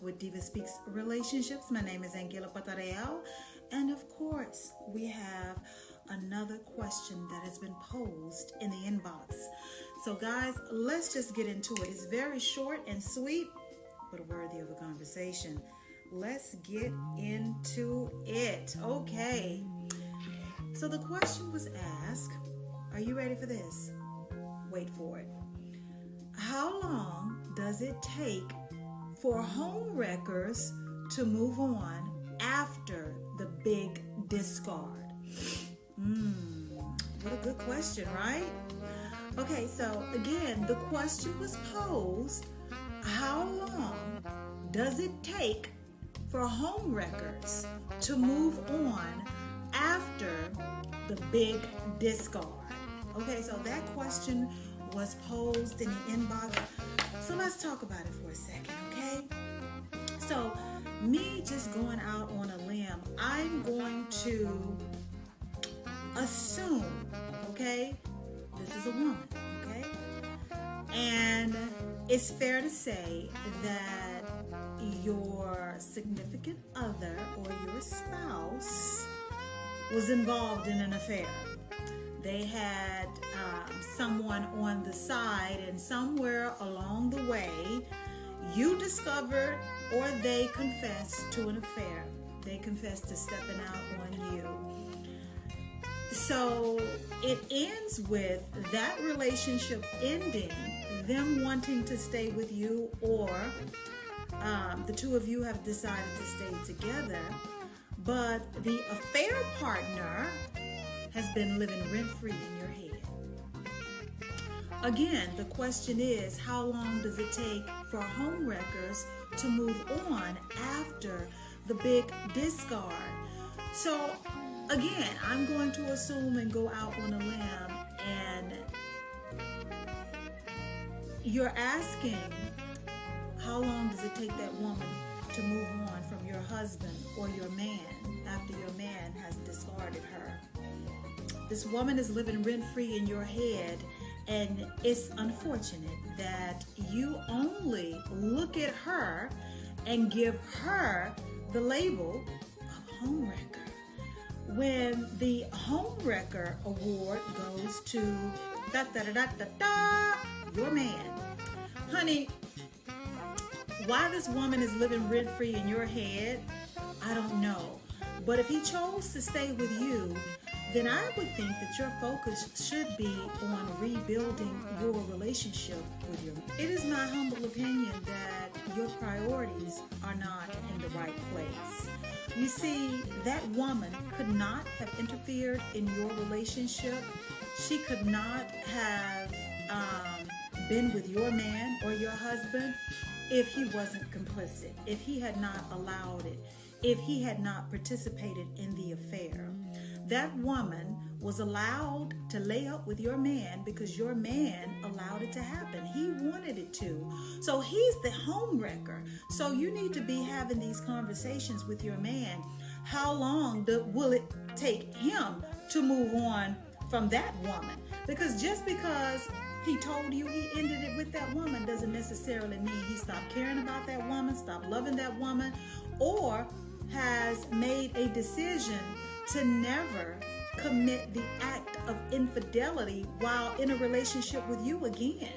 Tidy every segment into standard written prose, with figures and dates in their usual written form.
with DivaSpeaks Relationships. My name is AnGala Portorreal, and of course, we have another question that has been posed in the inbox. So guys, let's just get into it. It's very short and sweet, but worthy of a conversation. Let's get into it. Okay. So the question was asked, are you ready for this? Wait for it. How long does it take for home wreckers to move on after the big discard? What a good question, right? Okay, so again, the question was posed, how long does it take for home wreckers to move on after the big discard? Okay, so that question was posed in the inbox. So let's talk about it for a second, okay? So me just going out on a limb, I'm going to assume, okay, this is a woman, okay? And it's fair to say that your significant other or your spouse was involved in an affair. They had someone on the side, and somewhere along the way, you discovered or they confessed to an affair. They confessed to stepping out on you. So it ends with that relationship ending, them wanting to stay with you, or the two of you have decided to stay together, but the affair partner has been living rent-free in your head. Again, the question is, how long does it take for home wreckers to move on after the big discard? So again, I'm going to assume and go out on a limb, and you're asking, how long does it take that woman to move on from your husband or your man after your man has discarded her? This woman is living rent-free in your head, and it's unfortunate that you only look at her and give her the label of homewrecker, when the homewrecker award goes to your man. Honey, why this woman is living rent-free in your head, I don't know. But if he chose to stay with you, then I would think that your focus should be on rebuilding your relationship with your. It is my humble opinion that your priorities are not in the right place. You see, that woman could not have interfered in your relationship. She could not have been with your man or your husband if he wasn't complicit, if he had not allowed it, if he had not participated in the affair. That woman was allowed to lay up with your man because your man allowed it to happen. He wanted it to. So he's the homewrecker. So you need to be having these conversations with your man. How long will it take him to move on from that woman? Because just because he told you he ended it with that woman doesn't necessarily mean he stopped caring about that woman, stopped loving that woman, or has made a decision to never commit the act of infidelity while in a relationship with you again.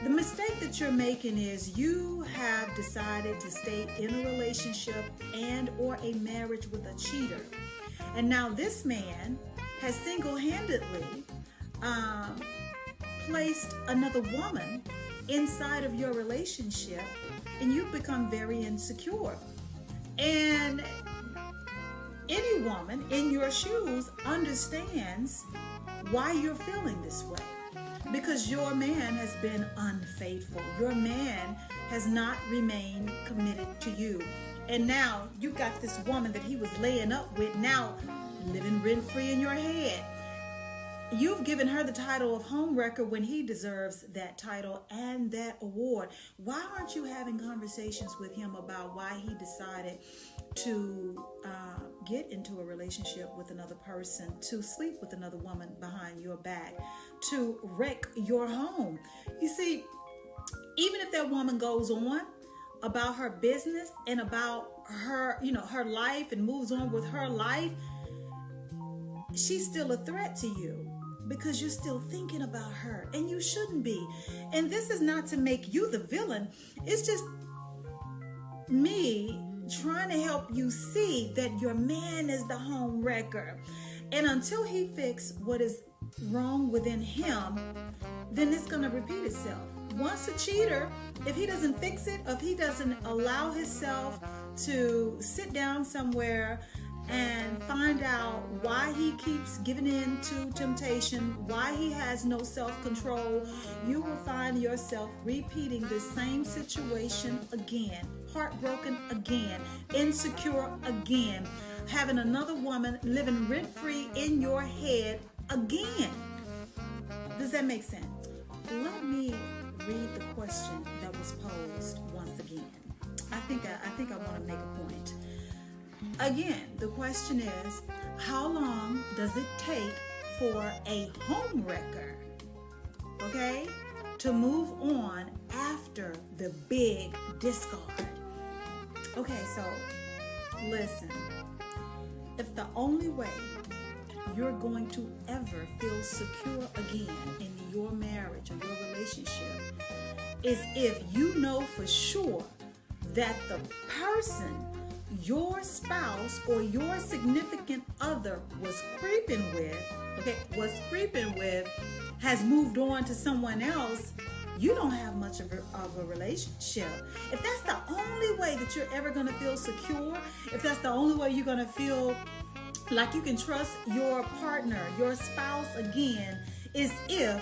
The mistake that you're making is you have decided to stay in a relationship and or a marriage with a cheater. And now this man has single-handedly placed another woman inside of your relationship, and you've become very insecure. And any woman in your shoes understands why you're feeling this way, because your man has been unfaithful. Your man has not remained committed to you. And now you got this woman that he was laying up with now living rent-free in your head. You've given her the title of homewrecker when he deserves that title and that award. Why aren't you having conversations with him about why he decided to get into a relationship with another person, to sleep with another woman behind your back, to wreck your home? You see, even if that woman goes on, about her business and about her, her life, and moves on with her life, she's still a threat to you because you're still thinking about her, and you shouldn't be. And this is not to make you the villain. It's just me trying to help you see that your man is the home wrecker. And until he fixes what is wrong within him, then it's going to repeat itself. Once a cheater, if he doesn't fix it, if he doesn't allow himself to sit down somewhere and find out why he keeps giving in to temptation, why he has no self-control, you will find yourself repeating the same situation again, heartbroken again, insecure again, having another woman living rent-free in your head again. Does that make sense? Let me read the question that was posed once again. I think I want to make a point. Again, the question is, how long does it take for a home wrecker, okay, to move on after the big discard? Okay, so listen. If the only way you're going to ever feel secure again in your marriage or your relationship is if you know for sure that the person your spouse or your significant other was creeping with has moved on to someone else, you don't have much of a relationship. If that's the only way that you're ever going to feel secure, if that's the only way you're going to feel like you can trust your partner, your spouse again, is if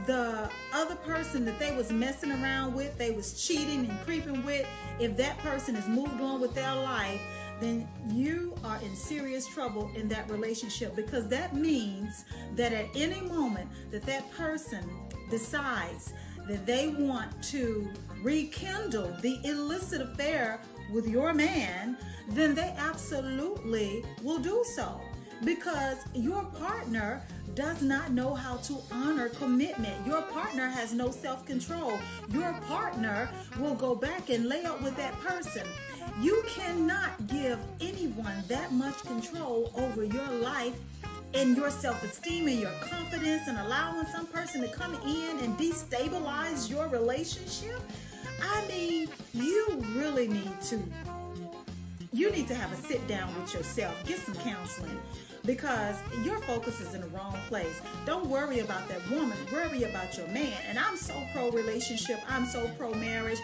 the other person that they was messing around with, they was cheating and creeping with, if that person has moved on with their life, then you are in serious trouble in that relationship, because that means that at any moment that that person decides that they want to rekindle the illicit affair with your man, then they absolutely will do so, because your partner does not know how to honor commitment. Your partner has no self-control. Your partner will go back and lay up with that person. You cannot give anyone that much control over your life and your self-esteem and your confidence, and allowing some person to come in and destabilize your relationship. I mean, you really need to have a sit down with yourself, get some counseling, because your focus is in the wrong place. Don't worry about that woman, worry about your man. And I'm so pro relationship, I'm so pro marriage,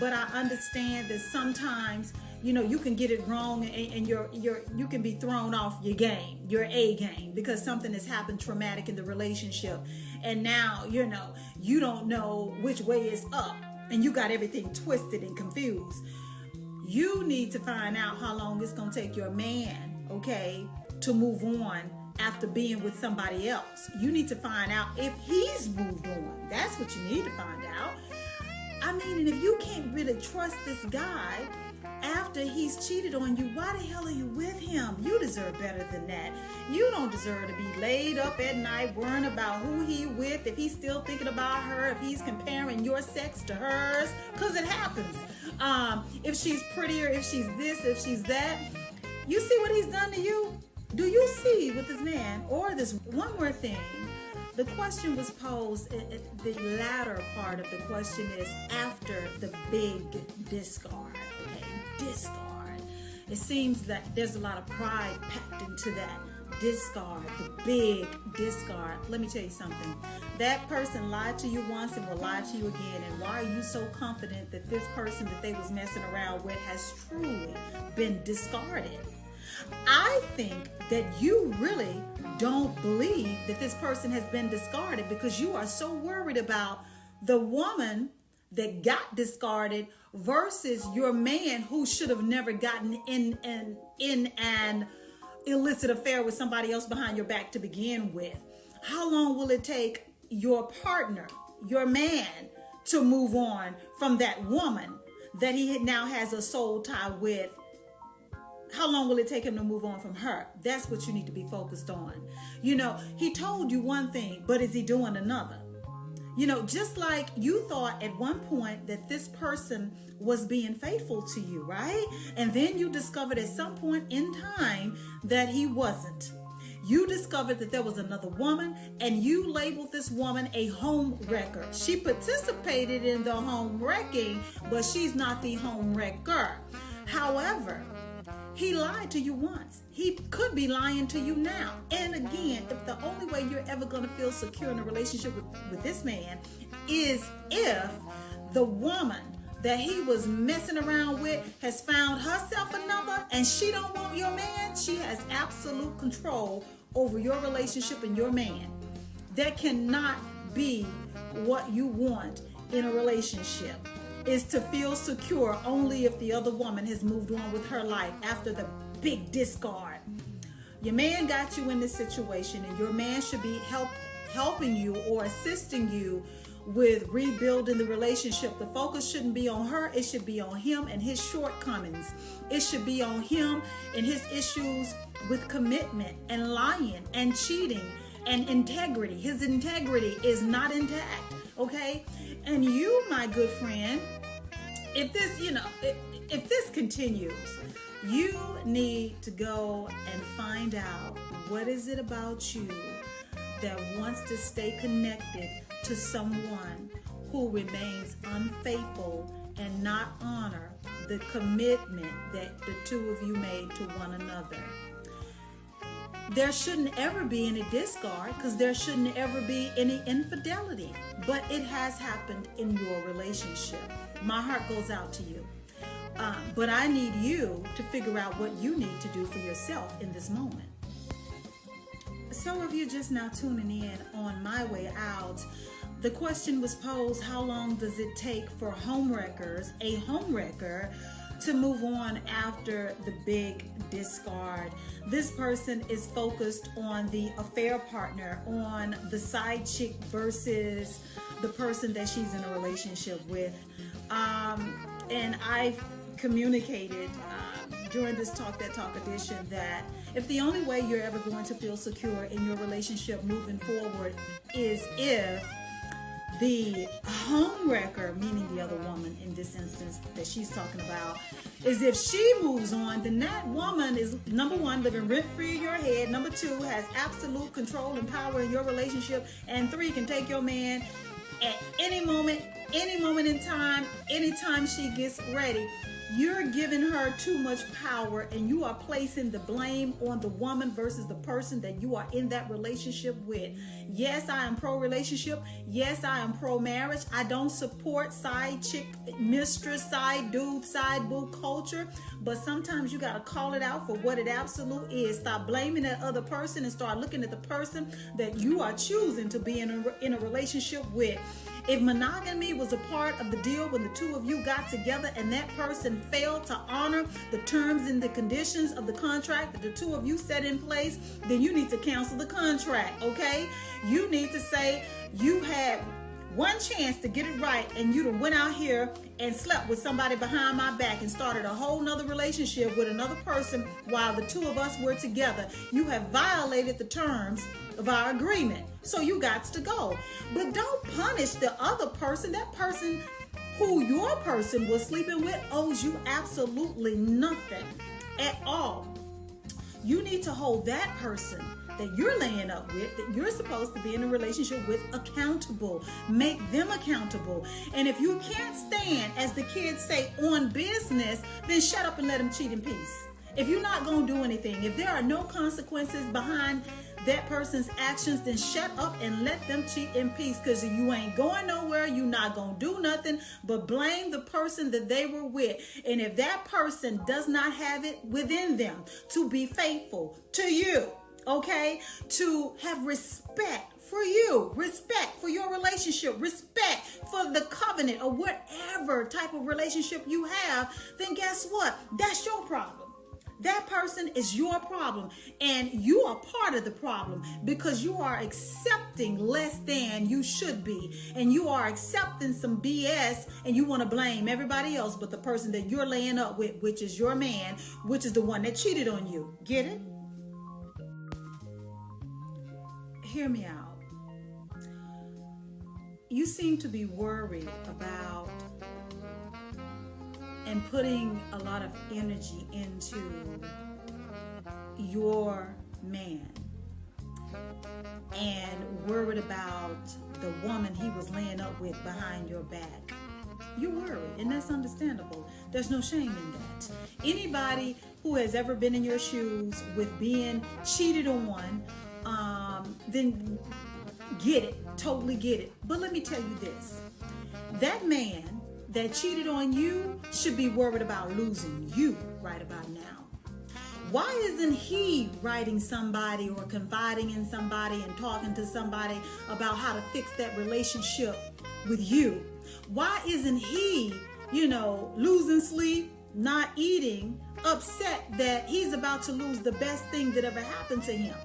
but I understand that sometimes, you can get it wrong, and you can be thrown off your game, your A game, because something has happened traumatic in the relationship, and now you don't know which way is up, and you got everything twisted and confused. You need to find out how long it's going to take your man, okay, to move on after being with somebody else. You need to find out if he's moved on. That's what you need to find out. I mean, and if you can't really trust this guy after he's cheated on you, why the hell are you with him? You deserve better than that. You don't deserve to be laid up at night worrying about who he with, if he's still thinking about her, if he's comparing your sex to hers, because it happens. If she's prettier, if she's this, if she's that. You see what he's done to you? Do you see with this man? Or this one more thing. The question was posed, the latter part of the question is after the big discard. Okay, discard. It seems that there's a lot of pride packed into that. Discard, the big discard. Let me tell you something. That person lied to you once and will lie to you again. And why are you so confident that this person that they was messing around with has truly been discarded? I think that you really don't believe that this person has been discarded, because you are so worried about the woman that got discarded versus your man who should have never gotten in an illicit affair with somebody else behind your back to begin with. How long will it take your partner, your man, to move on from that woman that he now has a soul tie with? How long will it take him to move on from her? That's what you need to be focused on. He told you one thing, but is he doing another? You know, just like you thought at one point that this person was being faithful to you, right? And then you discovered at some point in time that he wasn't. You discovered that there was another woman, and you labeled this woman a home wrecker. She participated in the home wrecking, but she's not the home wrecker. However, he lied to you once. He could be lying to you now. And again, if the only way you're ever going to feel secure in a relationship with this man is if the woman that he was messing around with has found herself another and she don't want your man, she has absolute control over your relationship and your man. That cannot be what you want in a relationship, is to feel secure only if the other woman has moved on with her life after the big discard. Your man got you in this situation, and your man should be helping you or assisting you with rebuilding the relationship. The focus shouldn't be on her. It should be on him and his shortcomings. It should be on him and his issues with commitment and lying and cheating and integrity. His integrity is not intact, okay? And you, my good friend, if this, if this continues, you need to go and find out what is it about you that wants to stay connected to someone who remains unfaithful and not honor the commitment that the two of you made to one another. There shouldn't ever be any discard, because there shouldn't ever be any infidelity, but it has happened in your relationship. My heart goes out to you. But I need you to figure out what you need to do for yourself in this moment. So if you're just now tuning in on My Way Out, the question was posed, how long does it take for homewreckers, a homewrecker, to move on after the big discard? This person is focused on the affair partner, on the side chick versus the person that she's in a relationship with. And I've communicated during this Talk That Talk edition that if the only way you're ever going to feel secure in your relationship moving forward is if the homewrecker, meaning the other woman in this instance that she's talking about, is if she moves on, then that woman is, number one, living rent-free in your head. Number two, has absolute control and power in your relationship. And three, can take your man at any moment in time, anytime she gets ready. You're giving her too much power, and you are placing the blame on the woman versus the person that you are in that relationship with. Yes, I am pro-relationship. Yes, I am pro-marriage. I don't support side chick, mistress, side dude, side boo culture, but sometimes you got to call it out for what it absolutely is. Stop blaming that other person and start looking at the person that you are choosing to be in a relationship with. If monogamy was a part of the deal when the two of you got together and that person failed to honor the terms and the conditions of the contract that the two of you set in place, then you need to cancel the contract, okay? You need to say you had one chance to get it right, and you done went out here and slept with somebody behind my back and started a whole nother relationship with another person while the two of us were together. You have violated the terms of our agreement, so you got to go. But don't punish the other person. That person who your person was sleeping with owes you absolutely nothing at all. You need to hold that person that you're laying up with, that you're supposed to be in a relationship with, accountable. Make them accountable. And if you can't stand, as the kids say, on business, then shut up and let them cheat in peace. If you're not going to do anything, if there are no consequences behind that person's actions, then shut up and let them cheat in peace, because you ain't going nowhere. You're not going to do nothing but blame the person that they were with. And if that person does not have it within them to be faithful to you, okay, to have respect for you, respect for your relationship, respect for the covenant or whatever type of relationship you have, then guess what? That's your problem. That person is your problem, and you are part of the problem because you are accepting less than you should be, and you are accepting some BS, and you want to blame everybody else but the person that you're laying up with, which is your man, which is the one that cheated on you. Get it? Hear me out. you seem to be worried about and putting a lot of energy into your man, and worried about the woman he was laying up with behind your back. You're worried, and that's understandable. There's no shame in that. Anybody who has ever been in your shoes with being cheated on, then get it, totally get it. But let me tell you this. That man that cheated on you should be worried about losing you right about now. Why isn't he writing somebody or confiding in somebody and talking to somebody about how to fix that relationship with you? Why isn't he, losing sleep, not eating, upset that he's about to lose the best thing that ever happened to him?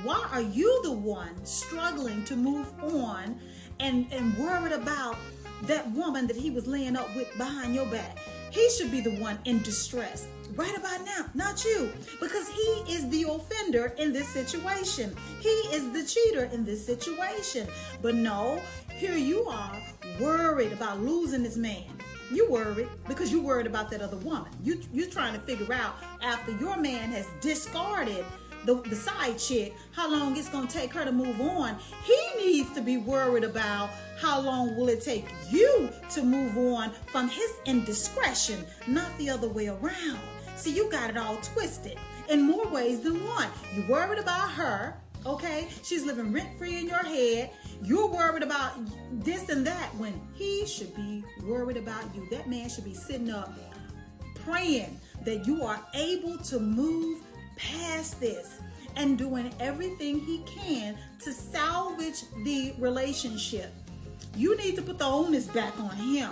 Why are you the one struggling to move on and worried about that woman that he was laying up with behind your back? He should be the one in distress right about now, not you, because he is the offender in this situation. He is the cheater in this situation. But no, here you are worried about losing this man. You worried because you worried about that other woman. You're trying to figure out, after your man has discarded the side chick, how long it's going to take her to move on. He needs to be worried about how long will it take you to move on from his indiscretion, not the other way around. See, you got it all twisted in more ways than one. You're worried about her, okay? She's living rent-free in your head. You're worried about this and that when he should be worried about you. That man should be sitting up praying that you are able to move past this and doing everything he can to salvage the relationship. You need to put the onus back on him.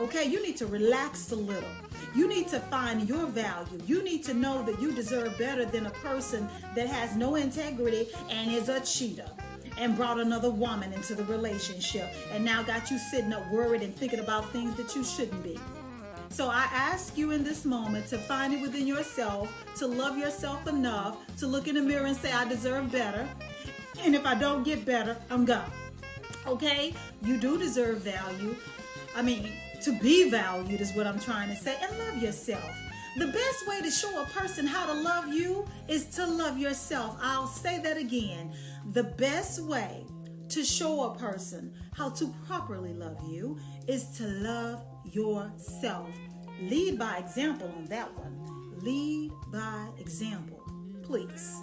Okay, you need to relax a little. You need to find your value. You need to know that you deserve better than a person that has no integrity and is a cheater and brought another woman into the relationship and now got you sitting up worried and thinking about things that you shouldn't be. So I ask you in this moment to find it within yourself, to love yourself enough to look in the mirror and say, I deserve better. And if I don't get better, I'm gone. Okay? You do deserve value. To be valued is what I'm trying to say. And love yourself. The best way to show a person how to love you is to love yourself. I'll say that again. The best way to show a person how to properly love you is to love yourself. Lead by example on that one. Lead by example, please.